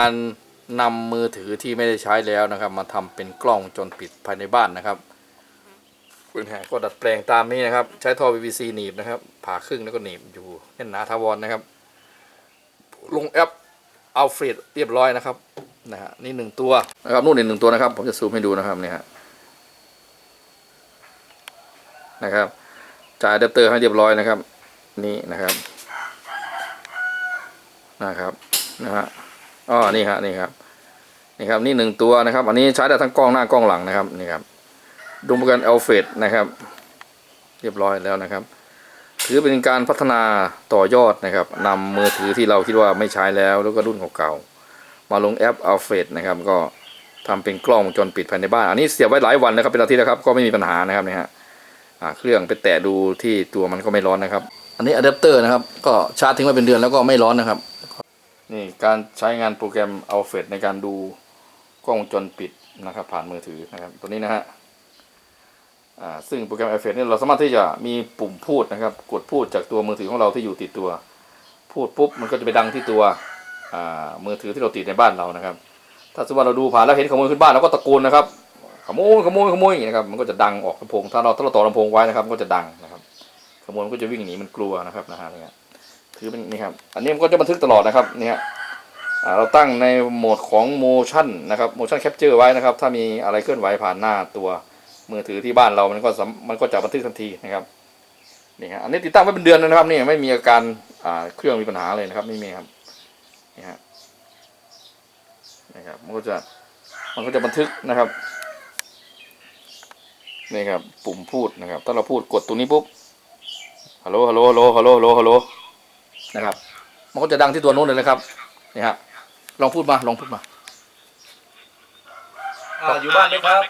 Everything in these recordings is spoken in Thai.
การนำมือถือที่ไม่ได้ใช้แล้วนะครับมาทำเป็นกล้องวงจรปิดภายในบ้านนะครับปืนแหกก็ดัดแปลงตามนี้นะครับใช้ท่อ PVC หนีบนะครับผ่าครึ่งแล้วก็หนีบอยู่แน่นหนาทาวรนะครับลงแอปอัลเฟรดเรียบร้อยนะครับนี่1ตัวนะครับนู่น1ตัวนะครับผมจะซูมให้ดูนะครับเนี่ยนะครับจ่ายอะแดปเตอร์ให้เรียบร้อยนะครับนี่นะครับนี่ครับนี่1ตัวนะครับอันนี้ใช้ได้ทั้งกล้องหน้ากล้องหลังนะครับนี่ครับดูโปรแกรมอัลเฟรดนะครับเรียบร้อยแล้วนะครับถือเป็นการพัฒนาต่อยอดนะครับนำมือถือที่เราคิดว่าไม่ใช้แล้วก็รุ่นเก่าๆมาลงแอปอัลเฟรดนะครับก็ทำเป็นกล้องวงจรปิดภายในบ้านอันนี้เสียบไว้หลายวันนะครับเป็นอาทิตย์แล้วครับก็ไม่มีปัญหานะครับนี่ฮะเครื่องไปแตะดูที่ตัวมันก็ไม่ร้อนนะครับอันนี้อะแดปเตอร์นะครับก็ชาร์จทิ้งไว้เป็นเดือนแล้วก็ไม่ร้อนนะครับนี่การใช้งานโปรแกรมอัลเฟรดในการดูกล้องวงจรปิดนะครับผ่านมือถือนะครับตัวนี้นะฮะซึ่งโปรแกรมอัลเฟรดนี่เราสามารถที่จะมีปุ่มพูดนะครับกดพูดจากตัวมือถือของเราที่อยู่ติดตัวพูดปุ๊บมันก็จะไปดังที่ตัวมือถือที่เราติดในบ้านเรานะครับถ้าสมมติว่าเราดูผ่านแล้วเห็นขโมยขึ้นบ้านเราก็ตะโกนนะครับขโมยอย่างนี้นะครับมันก็จะดังออกลำโพงถ้าเราต่อลำโพงไว้นะครับมันก็จะดังนะครับขโมยมันก็จะวิ่งหนีมันกลัวนะครับนี่ถือเป็นนี่ครับอันนี้มันก็จะบันทึกตลอดนะครับนี่ฮะเราตั้งในโหมดของ motion นะครับ motion capture ไว้นะครับถ้ามีอะไรเคลื่อนไหวผ่านหน้าตัวมือถือที่บ้านเรามันก็จะบันทึกทันทีนะครับนี่ฮะอันนี้ติดตั้งไว้เป็นเดือนนะครับนี่ไม่มีอาการเครื่องมีปัญหาเลยนะครับไม่มีครับนี่ฮะนะครับมันก็จะบันทึกนะครับนี่ครับปุ่มพูดนะครับถ้าเราพูดกดตรงนี้ปุ๊บฮัลโหลนะครับมันก็จะดังที่ตัวโน้นเลยนะครับนี่ฮะลองพูดมาอยู่บ้านไหมครับ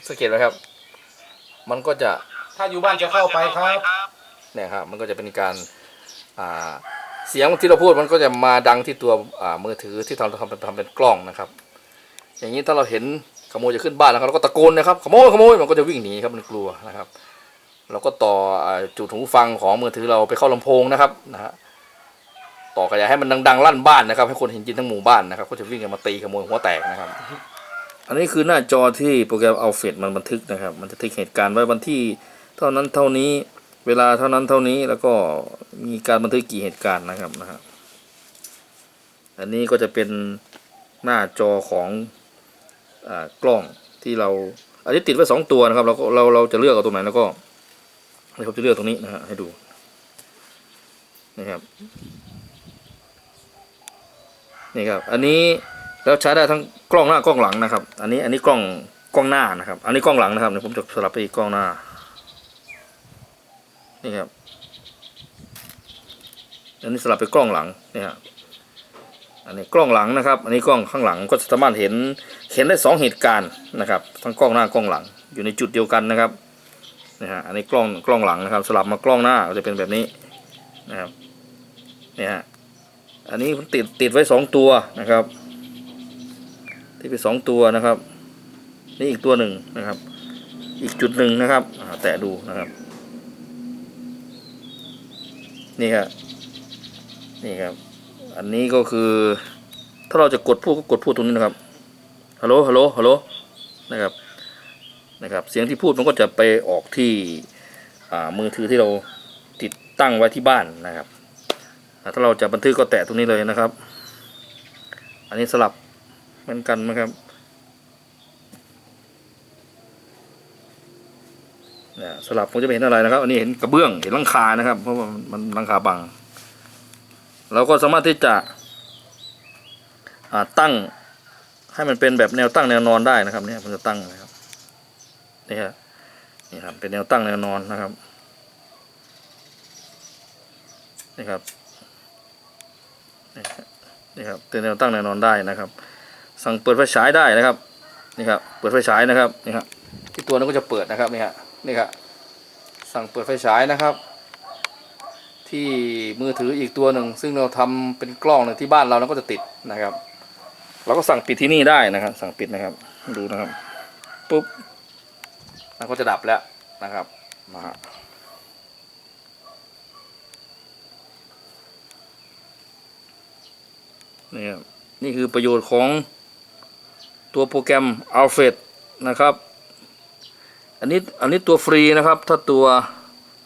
สังเกตไหมครับมันก็จะถ้าอยู่บ้านจะเข้าไปครับเนี่ยครับมันก็จะเป็นการเสียงที่เราพูดมันก็จะมาดังที่ตัวมือถือที่ทำเป็นกล้องนะครับอย่างนี้ถ้าเราเห็นขโมยจะขึ้นบ้านแล้วเราก็ตะโกนนะครับขโมยมันก็จะวิ่งหนีครับมันกลัวนะครับเราก็ต่อจุดหูฟังของมือถือเราไปเข้าลำโพงนะครับต่อกระจายให้มันดังๆลั่นบ้านนะครับให้คนเห็นยินทั้งหมู่บ้านนะครับก็จะวิ่งกันมาตีขโมยหัวแตกนะครับอันนี้คือหน้าจอที่โปรแกรมอัลเฟรดมันบันทึกนะครับมันจะบันทึกเหตุการณ์ไว้วันที่เท่านั้นเท่านี้เวลาเท่านั้นเท่านี้แล้วก็มีการบันทึกกี่เหตุการณ์นะครับอันนี้ก็จะเป็นหน้าจอของกล้องที่เราอันนี้ติดไว้2ตัวนะครับเราจะเลือกเอาตรงไหนแล้วก็เราจะเลือกตรงนี้นะฮะให้ดูนะครับนี่ครับอันนี้แล้วใช้ได้ทั้งกล้องหน้ากล้องหลังนะครับอันนี้กล้องหน้านะครับอันนี้กล้องหลังนะครับเดี๋ยวผมจะสลับไปอีกกล้องหน้านี่ครับอันนี้สลับไปกล้องหลังนี่ครับอันนี้กล้องหลังนะครับอันนี้กล้องข้างหลังก็สามารถเห็นได้2เหตุการณ์นะครับทั้งกล้องหน้ากล้องหลังอยู่ในจุดเดียวกันนะครับนี่ฮะอันนี้กล้องหลังนะครับสลับมากล้องหน้าก็จะเป็นแบบนี้นะครับนี่ฮะอันนี้ผมติดไว้2ตัวนะครับติดไป2ตัวนะครับนี่อีกตัวหนึ่งนะครับอีกจุดหนึ่งนะครับแตะดูนะครับนี่ครับอันนี้ก็คือถ้าเราจะกดพูดตรงนี้นะครับฮัลโหลนะครับเสียงที่พูดมันก็จะไปออกที่มือถือที่เราติดตั้งไว้ที่บ้านนะครับถ้าเราจะบันทึกก็แตะตรงนี้เลยนะครับอันนี้สลับเหมือนกันนะครับสลับผมจะไม่เห็นอะไรนะครับอันนี้เห็นกระเบื้องเห็นหลังคานะครับเพราะว่ามันหลังคาบังเราก็สามารถที่จะตั้งให้มันเป็นแบบแนวตั้งแนวนอนได้นะครับเนี่ยผมจะตั้งนะครับนี่ครับเป็นแนวตั้งแนวนอนนะครับนี่ครับเป็นแนวตั้งแนวนอนได้นะครับสั่งเปิดไฟฉายได้นะครับนี่ครับเปิดไฟฉายนะครับนี่ครับที่ตัวนั้นก็จะเปิดนะครับนี่ครับสั่งเปิดไฟฉายนะครับที่มือถืออีกตัวหนึ่งซึ่งเราทำเป็นกล้องในที่บ้านเราแล้วก็จะติดนะครับเราก็สั่งปิดที่นี่ได้นะครับสั่งปิดนะครับดูนะครับปุ๊บมันก็จะดับแล้วนะครับ นี่ครับนี่คือประโยชน์ของตัวโปรแกรม Alfred นะครับอันนี้ตัวฟรีนะครับถ้าตัว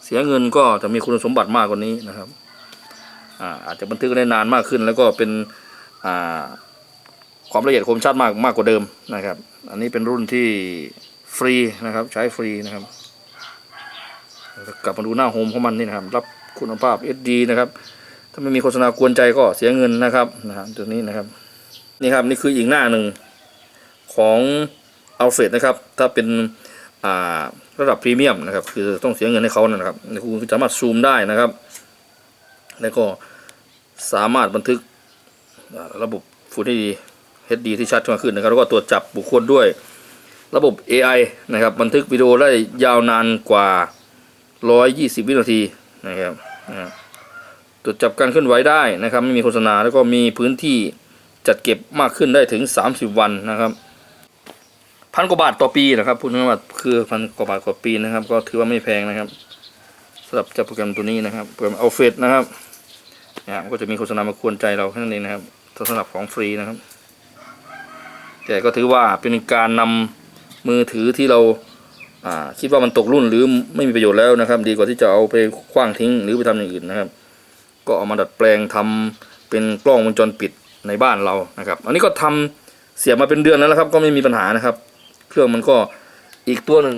เสียเงินก็จะมีคุณสมบัติมากกว่านี้นะครับอาจจะบันทึกได้นานมากขึ้นแล้วก็เป็นความละเอียดคมชัดมากกว่าเดิมนะครับอันนี้เป็นรุ่นที่ฟรีนะครับใช้ฟรีนะครับกลับมาดูหน้าโฮมของมันนี่นะครับรับคุณภาพ HD นะครับถ้าไม่มีโฆษณากวนใจก็เสียเงินนะครับตัวนี้นะครับนี่ครับนี่คืออีกหน้าหนึ่งของ Alfred นะครับถ้าเป็นระดับพรีเมียมนะครับคือต้องเสียเงินให้เขานะครับคุณสามารถซูมได้นะครับแล้วก็สามารถบันทึกระบบ Full HD ที่ชัดมากขึ้นนะครับแล้วก็ตรวจจับบุคคลด้วยระบบ AI นะครับบันทึกวิดีโอได้ยาวนานกว่า120 วินาทีนะครับตรวจจับการเคลื่อนไหวได้นะครับไม่มีโฆษณาแล้วก็มีพื้นที่จัดเก็บมากขึ้นได้ถึง30 วันนะครับ1,000 กว่าบาทต่อปีนะครับพูดง่ายๆว่าคือ1,000 กว่าบาทต่อปีนะครับก็ถือว่าไม่แพงนะครับสำหรับเจ้าโปรแกรมตัวนี้นะครับโปรแกรม Alfred นะครับก็จะมีโฆษณามากวนใจเราแค่นั้นเองนะครับสำหรับของฟรีนะครับแต่ก็ถือว่าเป็นการนำมือถือที่เราคิดว่ามันตกรุ่นหรือไม่มีประโยชน์แล้วนะครับดีกว่าที่จะเอาไปขว้างทิ้งหรือไปทำอย่างอื่นนะครับก็เอามาดัดแปลงทำเป็นกล้องวงจรปิดในบ้านเรานะครับอันนี้ก็ทำเสียบมาเป็นเดือนแล้วนะครับก็ไม่มีปัญหานะครับเครื่องมันก็อีกตัวหนึ่ง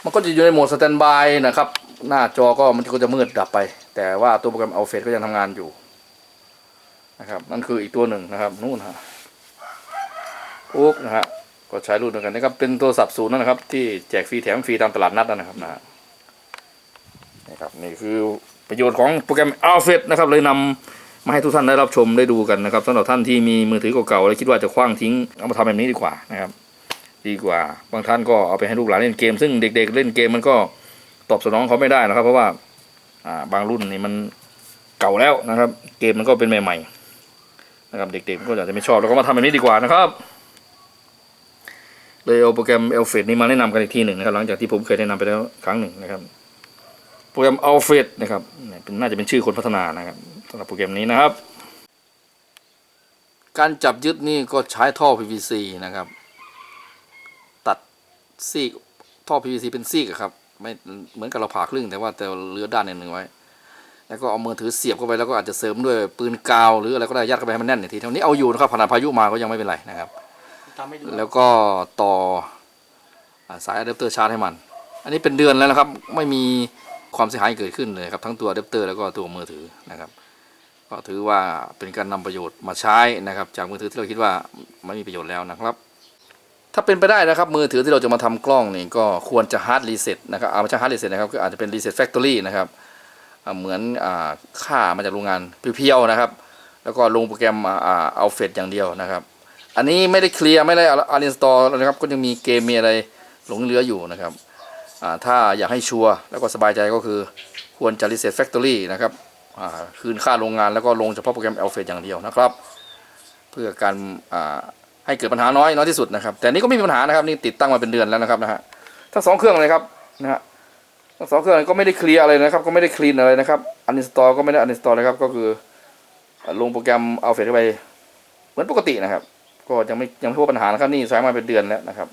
มันก็จะอยู่ในโหมดสแตนด์บายนะครับหน้าจอก็มันก็จะมืดดับไปแต่ว่าตัวโปรแกรม Alfred ก็ยังทำงานอยู่นะครับนั่นคืออีกตัวหนึ่งนะครับนู่นฮะปุ๊บนะฮะก็ใช้รุ่นเดียวกันนะครับเป็นโทรศัพท์ศูนย์นะครับที่แจกฟรีแถมฟรีตามตลาดนัดนะครับนะครับนี่คือประโยชน์ของโปรแกรม Alfred นะครับเลยนำมาให้ทุกท่านได้รับชมได้ดูกันนะครับสำหรับท่านที่มีมือถือเก่าๆแล้วคิดว่าจะคว้างทิ้งเอามาทำแบบนี้ดีกว่านะครับดีกว่าบางท่านก็เอาไปให้ลูกหลานเล่นเกมซึ่งเด็กๆเล่นเกมมันก็ตอบสนองเขาไม่ได้นะครับเพราะว่าบางรุ่นนี่มันเก่าแล้วนะครับเกมมันก็เป็นใหม่ๆนะครับเด็กๆก็อาจจะไม่ชอบแล้วก็มาทำแบบนี้ดีกว่านะครับเลยเอาโปรแกรม Alfred นี้มาแนะนำกันอีกทีหนึ่งนะครับหลังจากที่ผมเคยแนะนำไปแล้วครั้งหนึ่งนะครับโปรแกรม Alfred นะครับน่าจะเป็นชื่อคนพัฒนานะครับสำหรับโปรแกรมนี้นะครับการจับยึดนี่ก็ใช้ท่อ PVC นะครับตัดซีกท่อ PVC เป็นซีกครับไม่เหมือนกับเราผ่าครึ่งแต่ว่าแต่เหลือด้านหนึ่งไว้แล้วก็เอามือถือเสียบเข้าไปแล้วก็อาจจะเสริมด้วยปืนกาวหรืออะไรก็ได้ยัดเข้าไปให้มันแน่นทีเท่านี้เอาอยู่นะครับผ่านพายุมาก็ยังไม่เป็นไรนะครับแล้วก็ต่อสายอะแดปเตอร์ชาร์จให้มันอันนี้เป็นเดือนแล้วนะครับไม่มีความเสียหายเกิดขึ้นเลยครับทั้งตัวอะแดปเตอร์แล้วก็ตัวมือถือนะครับก็ถือว่าเป็นการนำประโยชน์มาใช้นะครับจากมือถือที่เราคิดว่าไม่มีประโยชน์แล้วนะครับถ้าเป็นไปได้นะครับมือถือที่เราจะมาทำกล้องนี่ก็ควรจะฮาร์ดรีเซ็ตนะครับไม่ใช่ฮาร์ดรีเซ็ตนะครับก็อาจจะเป็นรีเซ็ตแฟคทอรี่นะครับเหมือนค่ามาจากโรงงานเพียวๆนะครับแล้วก็ลงโปรแกรมAlfred อย่างเดียวนะครับอันนี้ไม่ได้เคลียร์ไม่ได้อันอินสตอลนะครับก็ยังมีเกมมีอะไรหลงเหลืออยู่นะครับถ้าอยากให้ชัวร์แล้วก็สบายใจก็คือควรจะ Reset Factory นะครับคืนค่าโรงงานแล้วก็ลงเฉพาะโปรแกรม Alfred อย่างเดียวนะครับเพื่อการให้เกิดปัญหาน้อยที่สุดนะครับแต่นี้ก็ไม่มีปัญหานะครับนี่ติดตั้งมาเป็นเดือนแล้วนะครับทั้ง2เครื่องเลยครับนะฮะทั้ง2เครื่องก็ไม่ได้เคลียร์อะไรนะครับก็ไม่ได้คลีนอะไรนะครับอันอินสตอลก็ไม่ได้อันอินสตอลนะครับก็คือลงโปรแกรม Alfred เข้าไปเหมือนปกตินะครับก็ยังไม่พบปัญหานะครับนี่ใช้มาเป็นเดือนแล้วนะครับ